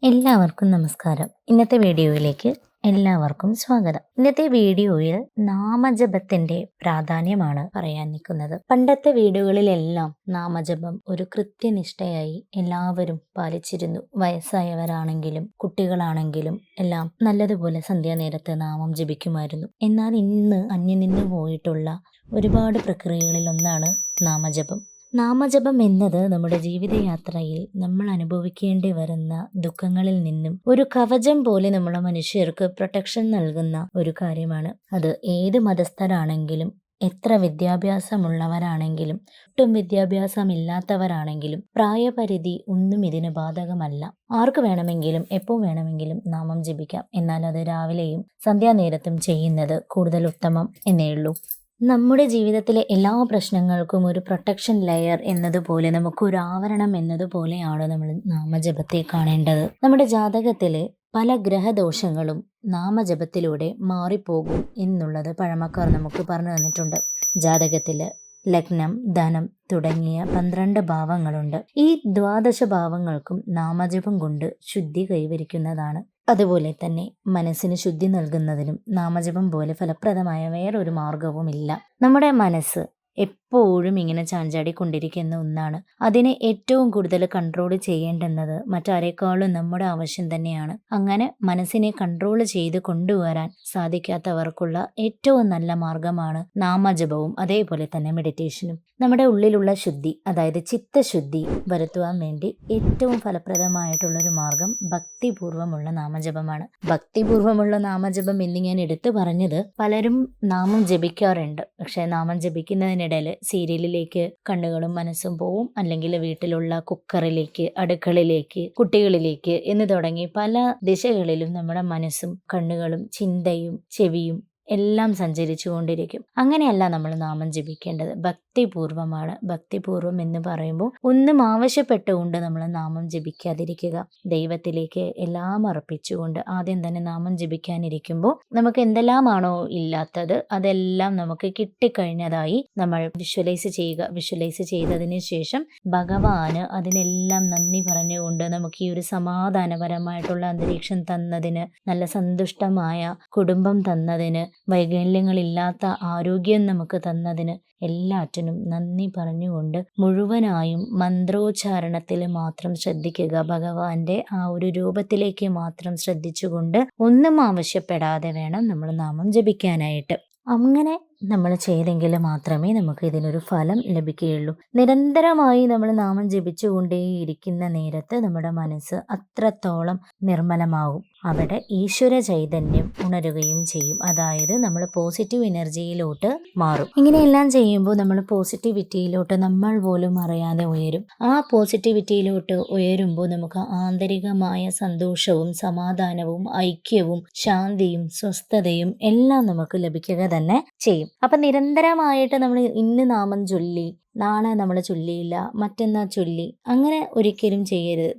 എല്ലാവർക്കും നമസ്കാരം. ഇന്നത്തെ വീഡിയോയിലേക്ക് എല്ലാവർക്കും സ്വാഗതം. ഇന്നത്തെ വീഡിയോയിൽ നാമജപത്തിന്റെ പ്രാധാന്യമാണ് പറയാൻ നിൽക്കുന്നത്. പണ്ടത്തെ വീടുകളിലെല്ലാം നാമജപം ഒരു കൃത്യനിഷ്ഠയായി എല്ലാവരും പാലിച്ചിരുന്നു. വയസ്സായവരാണെങ്കിലും കുട്ടികളാണെങ്കിലും എല്ലാം നല്ലതുപോലെ സന്ധ്യാനേരത്ത് നാമം ജപിക്കുമായിരുന്നു. എന്നാൽ ഇന്ന് അന്യം നിന്ന് പോയിട്ടുള്ള ഒരുപാട് പ്രക്രിയകളിൽ ഒന്നാണ് നാമജപം. നാമജപം എന്നത് നമ്മുടെ ജീവിതയാത്രയിൽ നമ്മൾ അനുഭവിക്കേണ്ടി വരുന്ന ദുഃഖങ്ങളിൽ നിന്നും ഒരു കവചം പോലെ നമ്മളെ മനുഷ്യർക്ക് പ്രൊട്ടക്ഷൻ നൽകുന്ന ഒരു കാര്യമാണ്. അത് ഏത് മതസ്ഥരാണെങ്കിലും എത്ര വിദ്യാഭ്യാസമുള്ളവരാണെങ്കിലും ഒട്ടും വിദ്യാഭ്യാസമില്ലാത്തവരാണെങ്കിലും പ്രായപരിധി ഒന്നും ഇതിന് ബാധകമല്ല. ആർക്ക് വേണമെങ്കിലും എപ്പോൾ വേണമെങ്കിലും നാമം ജപിക്കാം. എന്നാൽ അത് രാവിലെയും സന്ധ്യാനേരത്തും ചെയ്യുന്നത് കൂടുതൽ ഉത്തമം എന്നേ ഉള്ളൂ. നമ്മുടെ ജീവിതത്തിലെ എല്ലാ പ്രശ്നങ്ങൾക്കും ഒരു പ്രൊട്ടക്ഷൻ ലെയർ എന്നതുപോലെ നമുക്കൊരു ആവരണം എന്നതുപോലെയാണ് നമ്മൾ നാമജപത്തെ കാണേണ്ടത്. നമ്മുടെ ജാതകത്തിലെ പല ഗ്രഹദോഷങ്ങളും നാമജപത്തിലൂടെ മാറിപ്പോകും എന്നുള്ളത് പഴമക്കാർ നമുക്ക് പറഞ്ഞു തന്നിട്ടുണ്ട്. ജാതകത്തില് ലഗ്നം, ധനം തുടങ്ങിയ 12 ഭാവങ്ങളുണ്ട്. ഈ 12 ഭാവങ്ങൾക്കും നാമജപം കൊണ്ട് ശുദ്ധി കൈവരിക്കുന്നതാണ്. അതുപോലെ തന്നെ മനസ്സിന് ശുദ്ധി നൽകുന്നതിനും നാമജപം പോലെ ഫലപ്രദമായ വേറൊരു മാർഗവുമില്ല. നമ്മുടെ മനസ്സ് എപ്പോഴും ഇങ്ങനെ ചാഞ്ചാടിക്കൊണ്ടിരിക്കുന്ന ഒന്നാണ്. അതിനെ ഏറ്റവും കൂടുതൽ കൺട്രോൾ ചെയ്യേണ്ടുന്നത് മറ്റാരേക്കാളും നമ്മുടെ ആവശ്യം തന്നെയാണ്. അങ്ങനെ മനസ്സിനെ കൺട്രോൾ ചെയ്ത് കൊണ്ടുവരാൻ സാധിക്കാത്തവർക്കുള്ള ഏറ്റവും നല്ല മാർഗമാണ് നാമജപവും അതേപോലെ തന്നെ മെഡിറ്റേഷനും. നമ്മുടെ ഉള്ളിലുള്ള ശുദ്ധി, അതായത് ചിത്തശുദ്ധി വരുത്തുവാൻ വേണ്ടി ഏറ്റവും ഫലപ്രദമായിട്ടുള്ളൊരു മാർഗം ഭക്തിപൂർവമുള്ള നാമജപമാണ്. ഭക്തിപൂർവമുള്ള നാമജപം എന്ന് ഞാൻ എടുത്തു പറഞ്ഞത്, പലരും നാമം ജപിക്കാറുണ്ട്. പക്ഷെ നാമം ജപിക്കുന്നതിനിടയിൽ സീരിയലിലേക്ക് കണ്ണുകളും മനസ്സും പോവും, അല്ലെങ്കിൽ വീട്ടിലുള്ള കുക്കറിലേക്ക്, അടുക്കളയിലേക്ക്, കുട്ടികളിലേക്ക് എന്ന് തുടങ്ങി പല ദിശകളിലും നമ്മുടെ മനസ്സും കണ്ണുകളും ചിന്തയും ചെവിയും എല്ലാം സഞ്ചരിച്ചു കൊണ്ടിരിക്കും. അങ്ങനെയല്ല നമ്മൾ നാമം ജപിക്കേണ്ടത്. ഭക്തിപൂർവമാണ്. ഭക്തിപൂർവം എന്ന് പറയുമ്പോൾ ഒന്നും ആവശ്യപ്പെട്ടുകൊണ്ട് നമ്മൾ നാമം ജപിക്കാതിരിക്കുക. ദൈവത്തിലേക്ക് എല്ലാം അർപ്പിച്ചുകൊണ്ട് ആദ്യം തന്നെ നാമം ജപിക്കാനിരിക്കുമ്പോൾ നമുക്ക് എന്തെല്ലാമാണോ ഇല്ലാത്തത് അതെല്ലാം നമുക്ക് കിട്ടിക്കഴിഞ്ഞതായി നമ്മൾ വിഷ്വലൈസ് ചെയ്യുക. വിഷ്വലൈസ് ചെയ്തതിന് ശേഷം ഭഗവാന് അതിനെല്ലാം നന്ദി പറഞ്ഞുകൊണ്ട് നമുക്ക് ഈ ഒരു സമാധാനപരമായിട്ടുള്ള അന്തരീക്ഷം തന്നതിന്, നല്ല സന്തുഷ്ടമായ കുടുംബം തന്നതിന്, വൈകല്യങ്ങളില്ലാത്ത ആരോഗ്യം നമുക്ക് തന്നതിന് എല്ലാറ്റിനും നന്ദി പറഞ്ഞുകൊണ്ട് മുഴുവനായും മന്ത്രോച്ചാരണത്തിൽ മാത്രം ശ്രദ്ധിക്കുക. ഭഗവാന്റെ ആ ഒരു രൂപത്തിലേക്ക് മാത്രം ശ്രദ്ധിച്ചുകൊണ്ട് ഒന്നും ആവശ്യപ്പെടാതെ വേണം നമ്മൾ നാമം ജപിക്കാനായിട്ട്. അങ്ങനെ നമ്മൾ ചെയ്തെങ്കിൽ മാത്രമേ നമുക്ക് ഇതിനൊരു ഫലം ലഭിക്കുകയുള്ളൂ. നിരന്തരമായി നമ്മൾ നാമം ജപിച്ചുകൊണ്ടേയിരിക്കുന്ന നേരത്ത് നമ്മുടെ മനസ്സ് അത്രത്തോളം നിർമ്മലമാകും. അവിടെ ഈശ്വര ചൈതന്യം ഉണരുകയും ചെയ്യും. അതായത് നമ്മൾ പോസിറ്റീവ് എനർജിയിലോട്ട് മാറും. ഇങ്ങനെയെല്ലാം ചെയ്യുമ്പോൾ നമ്മൾ പോസിറ്റിവിറ്റിയിലോട്ട് നമ്മൾ പോലും അറിയാതെ ഉയരും. ആ പോസിറ്റിവിറ്റിയിലോട്ട് ഉയരുമ്പോൾ നമുക്ക് ആന്തരികമായ സന്തോഷവും സമാധാനവും ഐക്യവും ശാന്തിയും സ്വസ്ഥതയും എല്ലാം നമുക്ക് ലഭിക്കുക തന്നെ ചെയ്യും. അപ്പം നിരന്തരമായിട്ട് നമ്മൾ ഇന്ന് നാമം ചൊല്ലി നാളെ നമ്മൾ ചൊല്ലിയില്ല, മറ്റന്നാൾ ചൊല്ലി, അങ്ങനെ ഒരിക്കലും ചെയ്യരുത്.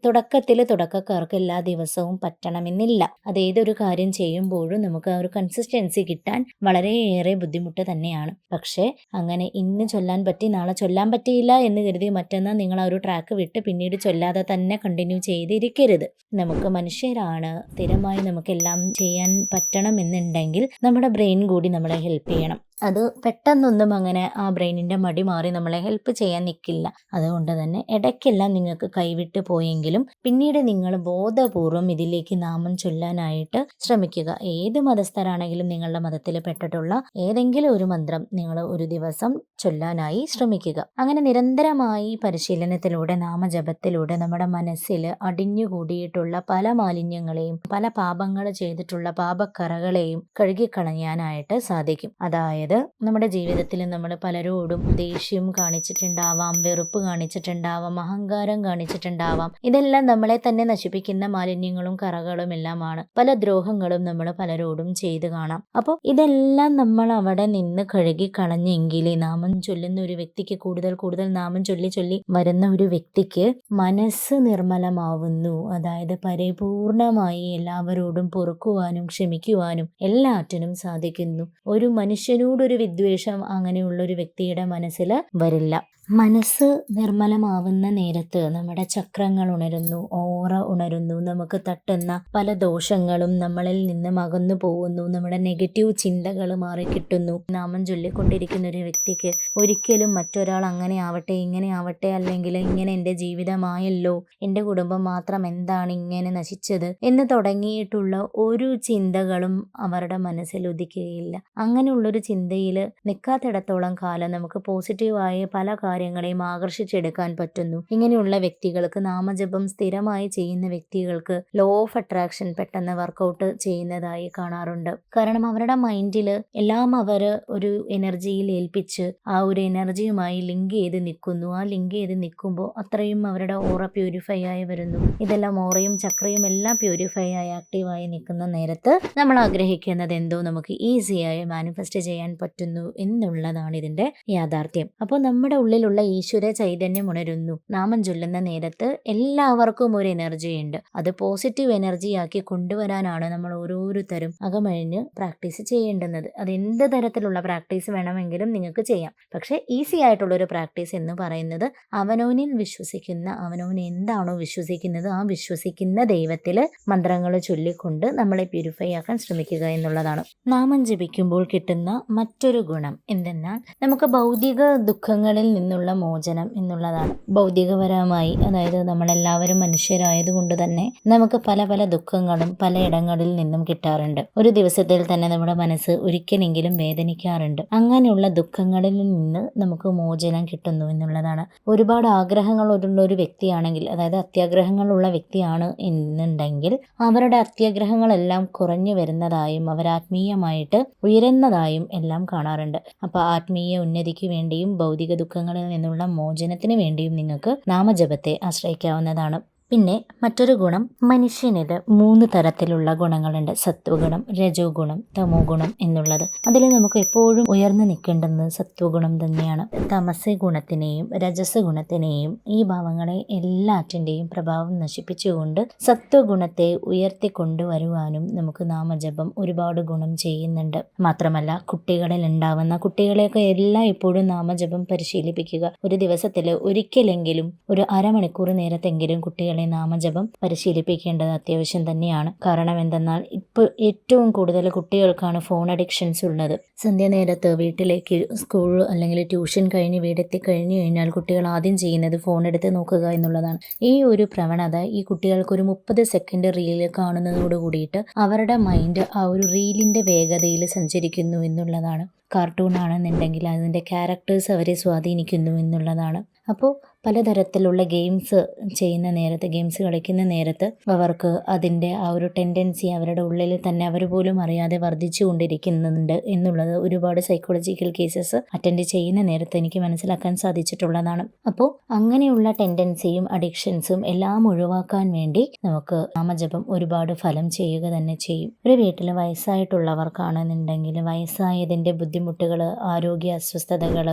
തുടക്കക്കാർക്ക് എല്ലാ ദിവസവും പറ്റണമെന്നില്ല. അതേതൊരു കാര്യം ചെയ്യുമ്പോഴും നമുക്ക് ആ ഒരു കൺസിസ്റ്റൻസി കിട്ടാൻ വളരെയേറെ ബുദ്ധിമുട്ട് തന്നെയാണ്. പക്ഷേ അങ്ങനെ ഇന്ന് ചൊല്ലാൻ പറ്റി നാളെ ചൊല്ലാൻ പറ്റിയില്ല എന്ന് കരുതി മറ്റന്നാൾ നിങ്ങൾ ആ ഒരു ട്രാക്ക് വിട്ട് പിന്നീട് ചൊല്ലാതെ തന്നെ കണ്ടിന്യൂ ചെയ്തിരിക്കരുത്. നമുക്ക് മനുഷ്യരാണ്. സ്ഥിരമായി നമുക്കെല്ലാം ചെയ്യാൻ പറ്റണം എന്നുണ്ടെങ്കിൽ നമ്മുടെ ബ്രെയിൻ കൂടി നമ്മളെ ഹെൽപ്പ് ചെയ്യണം. അത് പെട്ടെന്നൊന്നും അങ്ങനെ ആ ബ്രെയിനിൻ്റെ മടി മാറി നമ്മളെ ഹെൽപ്പ് ചെയ്യാൻ നിൽക്കില്ല. അതുകൊണ്ട് തന്നെ ഇടയ്ക്കെല്ലാം നിങ്ങൾക്ക് കൈവിട്ട് പോയെങ്കിലും പിന്നീട് നിങ്ങൾ ബോധപൂർവം ഇതിലേക്ക് നാമം ചൊല്ലാനായിട്ട് ശ്രമിക്കുക. ഏത് മതസ്ഥരാണെങ്കിലും നിങ്ങളുടെ മതത്തിൽ പെട്ടിട്ടുള്ള ഏതെങ്കിലും ഒരു മന്ത്രം നിങ്ങൾ ഒരു ദിവസം ചൊല്ലാനായി ശ്രമിക്കുക. അങ്ങനെ നിരന്തരമായി പരിശീലനത്തിലൂടെ നാമജപത്തിലൂടെ നമ്മുടെ മനസ്സിൽ അടിഞ്ഞുകൂടിയിട്ടുള്ള പല മാലിന്യങ്ങളെയും പല പാപങ്ങൾ ചെയ്തിട്ടുള്ള പാപക്കറകളെയും കഴുകിക്കളയാനായിട്ട് സാധിക്കും. അതായത് നമ്മുടെ ജീവിതത്തിൽ നമ്മൾ പലരോടും ദേഷ്യം കാണിച്ചിട്ടുണ്ടാവാം, വെറുപ്പ് കാണിച്ചിട്ടുണ്ടാവാം, അഹങ്കാരം കാണിച്ചിട്ടുണ്ടാവാം. ഇതെല്ലാം നമ്മളെ തന്നെ നശിപ്പിക്കുന്ന മാലിന്യങ്ങളും കറകളും എല്ലാമാണ്. പല ദ്രോഹങ്ങളും നമ്മൾ പലരോടും ചെയ്ത് കാണാം. അപ്പോൾ ഇതെല്ലാം നമ്മൾ അവിടെ നിന്ന് കഴുകി കളഞ്ഞെങ്കിൽ നാമം ചൊല്ലുന്ന ഒരു വ്യക്തിക്ക് കൂടുതൽ നാമം ചൊല്ലി വരുന്ന ഒരു വ്യക്തിക്ക് മനസ്സ് നിർമ്മലമാവുന്നു. അതായത് പരിപൂർണമായി എല്ലാവരോടും പൊറുക്കുവാനും ക്ഷമിക്കുവാനും എല്ലാറ്റിനും സാധിക്കുന്നു. ഒരു മനുഷ്യനോട് ഒരു വിദ്വേഷം അങ്ങനെയുള്ളൊരു വ്യക്തിയുടെ മനസ്സിൽ വരില്ല. മനസ്സ് നിർമ്മലമാവുന്ന നേരത്ത് നമ്മുടെ ചക്രങ്ങൾ ഉണരുന്നു, ഓറ ഉണരുന്നു, നമുക്ക് തട്ടുന്ന പല ദോഷങ്ങളും നമ്മളിൽ നിന്നും അകന്നു പോകുന്നു, നമ്മുടെ നെഗറ്റീവ് ചിന്തകൾ മാറിക്കിട്ടുന്നു. നാമം ചൊല്ലിക്കൊണ്ടിരിക്കുന്ന ഒരു വ്യക്തിക്ക് ഒരിക്കലും മറ്റൊരാൾ അങ്ങനെ ആവട്ടെ ഇങ്ങനെ ആവട്ടെ, അല്ലെങ്കിൽ ഇങ്ങനെ എൻ്റെ ജീവിതമായല്ലോ, എൻ്റെ കുടുംബം മാത്രം എന്താണ് ഇങ്ങനെ നശിച്ചത് എന്ന് തുടങ്ങിയിട്ടുള്ള ഒരു ചിന്തകളും അവരുടെ മനസ്സിൽ ഉദിക്കുകയില്ല. അങ്ങനെയുള്ളൊരു ചിന്തയിൽ നിൽക്കാത്തിടത്തോളം കാലം നമുക്ക് പോസിറ്റീവായ പല കാര്യങ്ങളെയും ആകർഷിച്ചെടുക്കാൻ പറ്റുന്നു. ഇങ്ങനെയുള്ള വ്യക്തികൾക്ക്, നാമജപം സ്ഥിരമായി ചെയ്യുന്ന വ്യക്തികൾക്ക് ലോ ഓഫ് അട്രാക്ഷൻ പെട്ടെന്ന് വർക്കൗട്ട് ചെയ്യുന്നതായി കാണാറുണ്ട്. കാരണം അവരുടെ മൈൻഡിൽ എല്ലാം അവർ ഒരു എനർജിയിൽ ഏൽപ്പിച്ച് ആ ഒരു എനർജിയുമായി ലിങ്ക് ചെയ്ത് നിൽക്കുന്നു. ആ ലിങ്ക് ചെയ്ത് നിൽക്കുമ്പോൾ അത്രയും അവരുടെ ഓറ പ്യൂരിഫൈ ആയി വരുന്നു. ഇതെല്ലാം ഓറയും ചക്രയും എല്ലാം പ്യൂരിഫൈ ആയി ആക്റ്റീവായി നിൽക്കുന്ന നേരത്ത് നമ്മൾ ആഗ്രഹിക്കുന്നത് എന്തോ നമുക്ക് ഈസിയായി മാനിഫെസ്റ്റ് ചെയ്യാൻ പറ്റുന്നു എന്നുള്ളതാണ് ഇതിന്റെ യാഥാർത്ഥ്യം. അപ്പോൾ നമ്മുടെ ഉള്ളിലുള്ള ഈശ്വര ചൈതന്യം ഉണരുന്നു. നാമം ചൊല്ലുന്ന നേരത്ത് എല്ലാവർക്കും ഒരു എനർജി ഉണ്ട്. അത് പോസിറ്റീവ് എനർജിയാക്കി കൊണ്ടുവരാനാണ് നമ്മൾ ഓരോരുത്തരും അകമഴിഞ്ഞ് പ്രാക്ടീസ് ചെയ്യേണ്ടുന്നത്. അത് എന്ത് തരത്തിലുള്ള പ്രാക്ടീസ് വേണമെങ്കിലും നിങ്ങൾക്ക് ചെയ്യാം. പക്ഷെ ഈസി ആയിട്ടുള്ളൊരു പ്രാക്ടീസ് എന്ന് പറയുന്നത് അവനവനിൽ വിശ്വസിക്കുന്ന, അവനവൻ എന്താണോ വിശ്വസിക്കുന്നത് ആ വിശ്വസിക്കുന്ന ദൈവത്തിൽ മന്ത്രങ്ങൾ ചൊല്ലിക്കൊണ്ട് നമ്മളെ പ്യൂരിഫൈ ആക്കാൻ ശ്രമിക്കുക എന്നുള്ളതാണ്. നാമം ജപിക്കുമ്പോൾ കിട്ടുന്ന മറ്റൊരു ഗുണം എന്തെന്നാൽ നമുക്ക് ഭൗതിക ദുഃഖങ്ങളിൽ നിന്നുള്ള മോചനം എന്നുള്ളതാണ്. ഭൗതികപരമായി, അതായത് നമ്മളെല്ലാവരും മനുഷ്യരായതുകൊണ്ട് തന്നെ നമുക്ക് പല പല ദുഃഖങ്ങളും പലയിടങ്ങളിൽ നിന്നും കിട്ടാറുണ്ട്. ഒരു ദിവസത്തിൽ തന്നെ നമ്മുടെ മനസ്സ് ഒരിക്കലെങ്കിലും വേദനിക്കാറുണ്ട്. അങ്ങനെയുള്ള ദുഃഖങ്ങളിൽ നിന്ന് നമുക്ക് മോചനം കിട്ടുന്നു എന്നുള്ളതാണ്. ഒരുപാട് ആഗ്രഹങ്ങളുള്ള ഒരു വ്യക്തിയാണെങ്കിൽ, അതായത് അത്യാഗ്രഹങ്ങളുള്ള വ്യക്തിയാണ് എന്നുണ്ടെങ്കിൽ അവരുടെ അത്യാഗ്രഹങ്ങളെല്ലാം കുറഞ്ഞു വരുന്നതായും അവർ ആത്മീയമായിട്ട് ഉയരുന്നതായും എല്ലാം കാണാറുണ്ട്. അപ്പോൾ ആത്മീയ ഉന്നതിക്ക് വേണ്ടിയും ഭൗതിക ദുഃഖങ്ങളിൽ നിന്നുള്ള മോചനത്തിന് വേണ്ടിയും നിങ്ങൾക്ക് നാമജപത്തെ ആശ്രയിക്കാവുന്നതാണ്. പിന്നെ മറ്റൊരു ഗുണം, മനുഷ്യനിൽ 3 തരത്തിലുള്ള ഗുണങ്ങളുണ്ട്. സത്വഗുണം, രജോ ഗുണം, തമോ ഗുണം എന്നുള്ളത്. അതിൽ നമുക്ക് എപ്പോഴും ഉയർന്നു നിൽക്കേണ്ടത് സത്വഗുണം തന്നെയാണ്. തമസ് ഗുണത്തിനെയും രജസ് ഗുണത്തിനെയും ഈ ഭാവങ്ങളെ എല്ലാറ്റിൻ്റെയും പ്രഭാവം നശിപ്പിച്ചുകൊണ്ട് സത്വഗുണത്തെ ഉയർത്തിക്കൊണ്ടുവരുവാനും നമുക്ക് നാമജപം ഒരുപാട് ഗുണം ചെയ്യുന്നുണ്ട്. മാത്രമല്ല കുട്ടികളിൽ ഉണ്ടാവുന്ന, കുട്ടികളെയൊക്കെ എല്ലാം ഇപ്പോഴും നാമജപം പരിശീലിപ്പിക്കുക. ഒരു ദിവസത്തിൽ ഒരിക്കലെങ്കിലും ഒരു അരമണിക്കൂർ നേരത്തെങ്കിലും കുട്ടികൾ നാമജപം പരിശീലിപ്പിക്കേണ്ടത് അത്യാവശ്യം തന്നെയാണ്. കാരണം എന്തെന്നാൽ ഇപ്പോൾ ഏറ്റവും കൂടുതൽ കുട്ടികൾക്കാണ് ഫോൺ അഡിക്ഷൻസ് ഉള്ളത്. സന്ധ്യാനേരത്ത് വീട്ടിലേക്ക് സ്കൂൾ അല്ലെങ്കിൽ ട്യൂഷൻ കഴിഞ്ഞ് വീടെത്തി കഴിഞ്ഞു കഴിഞ്ഞാൽ കുട്ടികൾ ആദ്യം ചെയ്യുന്നത് ഫോൺ എടുത്ത് നോക്കുക എന്നുള്ളതാണ്. ഈ ഒരു പ്രവണത ഈ കുട്ടികൾക്ക് ഒരു 30 സെക്കൻഡ് റീൽ കാണുന്നതോട് കൂടിയിട്ട് അവരുടെ മൈൻഡ് ആ ഒരു റീലിൻ്റെ വേഗതയിൽ സഞ്ചരിക്കുന്നു എന്നുള്ളതാണ്. കാർട്ടൂൺ ആണെന്നുണ്ടെങ്കിൽ അതിൻ്റെ ക്യാരക്ടേഴ്സ് അവരെ സ്വാധീനിക്കുന്നു എന്നുള്ളതാണ്. അപ്പോൾ പലതരത്തിലുള്ള ഗെയിംസ് ചെയ്യുന്ന നേരത്ത്, ഗെയിംസ് കളിക്കുന്ന നേരത്ത് അവർക്ക് അതിൻ്റെ ആ ഒരു ടെൻഡൻസി അവരുടെ ഉള്ളിൽ തന്നെ അവർ പോലും അറിയാതെ വർദ്ധിച്ചു കൊണ്ടിരിക്കുന്നുണ്ട് എന്നുള്ളത് ഒരുപാട് സൈക്കോളജിക്കൽ കേസസ് അറ്റൻഡ് ചെയ്യുന്ന നേരത്ത് എനിക്ക് മനസ്സിലാക്കാൻ സാധിച്ചിട്ടുള്ളതാണ്. അപ്പോൾ അങ്ങനെയുള്ള ടെൻഡൻസിയും അഡിക്ഷൻസും എല്ലാം ഒഴിവാക്കാൻ വേണ്ടി നമുക്ക് നാമജപം ഒരുപാട് ഫലം ചെയ്യുക തന്നെ ചെയ്യും. ഒരു വീട്ടിൽ വയസ്സായിട്ടുള്ളവർക്കാണെന്നുണ്ടെങ്കിൽ വയസ്സായതിൻ്റെ ബുദ്ധിമുട്ടുകൾ, ആരോഗ്യ അസ്വസ്ഥതകൾ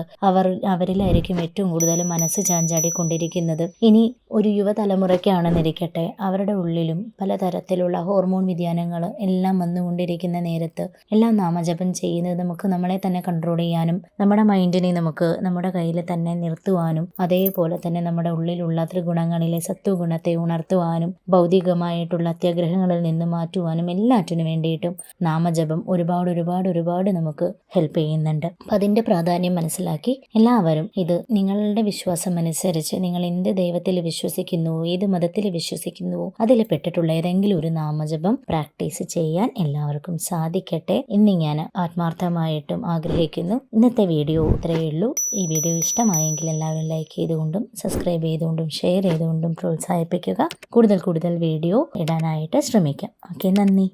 അവരിലായിരിക്കും ഏറ്റവും കൂടുതൽ മനസ്സ് ചാഞ്ചാടിക്കൊണ്ടിരിക്കുന്നത്. ഇനി ഒരു യുവതലമുറയ്ക്കാണെന്നിരിക്കട്ടെ, അവരുടെ ഉള്ളിലും പലതരത്തിലുള്ള ഹോർമോൺ വ്യതിയാനങ്ങൾ എല്ലാം വന്നുകൊണ്ടിരിക്കുന്ന നേരത്ത് എല്ലാം നാമജപം ചെയ്യുന്നത് നമുക്ക് നമ്മളെ തന്നെ കൺട്രോൾ ചെയ്യാനും നമ്മുടെ മൈൻഡിനെ നമുക്ക് നമ്മുടെ കയ്യിൽ തന്നെ നിർത്തുവാനും അതേപോലെ തന്നെ നമ്മുടെ ഉള്ളിലുള്ള ത്രിഗുണങ്ങളിലെ സത്വഗുണത്തെ ഉണർത്തുവാനും ഭൗതികമായിട്ടുള്ള അത്യാഗ്രഹങ്ങളിൽ നിന്ന് മാറ്റുവാനും എല്ലാറ്റിനു വേണ്ടിയിട്ടും നാമജപം ഒരുപാട് നമുക്ക് ഹെൽപ്പ് ചെയ്യുന്നുണ്ട്. അപ്പം അതിൻ്റെ പ്രാധാന്യം മനസ്സിലാക്കി എല്ലാവരും ഇത് നിങ്ങളുടെ വിശ്വാസം അനുസരിച്ച് നിങ്ങൾ എന്ത് ദൈവത്തിൽ വിശ്വസിക്കുന്നുവോ, ഏത് മതത്തിൽ വിശ്വസിക്കുന്നുവോ അതിൽ പെട്ടിട്ടുള്ള ഏതെങ്കിലും ഒരു നാമജപം പ്രാക്ടീസ് ചെയ്യാൻ എല്ലാവർക്കും സാധിക്കട്ടെ എന്ന് ഞാൻ ആത്മാർത്ഥമായിട്ടും ആഗ്രഹിക്കുന്നു. ഇന്നത്തെ വീഡിയോ ഇത്രയേ ഉള്ളൂ. ഈ വീഡിയോ ഇഷ്ടമായെങ്കിൽ എല്ലാവരും ലൈക്ക് ചെയ്തുകൊണ്ടും സബ്സ്ക്രൈബ് ചെയ്തുകൊണ്ടും ഷെയർ ചെയ്തുകൊണ്ടും പ്രോത്സാഹിപ്പിക്കുക. കൂടുതൽ വീഡിയോ ഇടാനായിട്ട് ശ്രമിക്കാം. ഓക്കെ, നന്ദി.